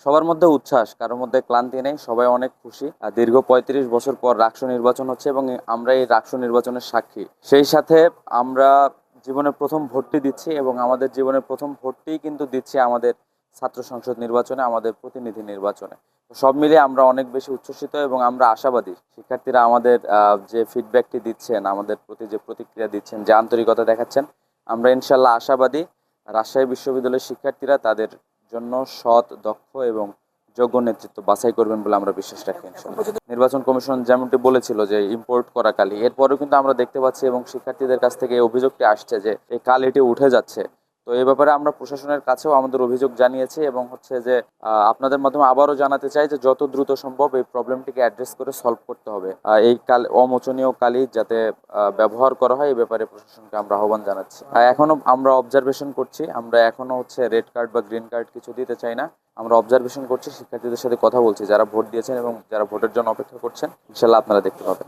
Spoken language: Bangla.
সবার মধ্যে উচ্ছ্বাস, কারোর মধ্যে ক্লান্তি নেই, সবাই অনেক খুশি। আর দীর্ঘ 35 বছর পর রাকসু নির্বাচন হচ্ছে এবং আমরা এই রাকসু নির্বাচনের সাক্ষী। সেই সাথে আমরা জীবনের প্রথম ভোটটি দিচ্ছি এবং আমাদের জীবনের প্রথম ভোটটি কিন্তু দিচ্ছি আমাদের ছাত্র সংসদ নির্বাচনে, আমাদের প্রতিনিধি নির্বাচনে। তো সব মিলিয়ে আমরা অনেক বেশি উচ্ছ্বসিত এবং আমরা আশাবাদী। শিক্ষার্থীরা আমাদের যে ফিডব্যাকটি দিচ্ছেন, আমাদের প্রতি যে প্রতিক্রিয়া দিচ্ছেন, যে আন্তরিকতা দেখাচ্ছেন, আমরা ইনশাল্লাহ আশাবাদী রাজশাহী বিশ্ববিদ্যালয়ের শিক্ষার্থীরা তাদের জন্য সৎ, দক্ষ এবং যোগ্য নেতৃত্ব বাছাই করবেন বলে আমরা বিশ্বাস রাখি ইনশাল্লাহ। নির্বাচন কমিশন যেমনটি বলেছিল যে ইম্পোর্ট করা কালি, এরপরেও কিন্তু আমরা দেখতে পাচ্ছি এবং শিক্ষার্থীদের কাছ থেকে এই অভিযোগটি আসছে যে এই কালিটি উঠে যাচ্ছে। তো এই ব্যাপারে আমরা প্রশাসনের কাছেও আমাদের অভিযোগ জানিয়েছি এবং হচ্ছে যে আপনাদের মাধ্যমে আবারও জানাতে চাই যে যত দ্রুত সম্ভব এই প্রবলেমটিকে অ্যাড্রেস করে সলভ করতে হবে। এই অমোচনীয় কালি যাতে ব্যবহার করা হয়, এই ব্যাপারে প্রশাসনকে আমরা আহ্বান জানাচ্ছি। এখনো আমরা অবজারভেশন করছি, আমরা এখনো হচ্ছে রেড কার্ড বা গ্রিন কার্ড কিছু দিতে চাই না। আমরা অবজারভেশন করছি, শিক্ষার্থীদের সাথে কথা বলছি যারা ভোট দিয়েছেন এবং যারা ভোটের জন্য অপেক্ষা করছেন। ইনশাল্লাহ আপনারা দেখতে পাবেন।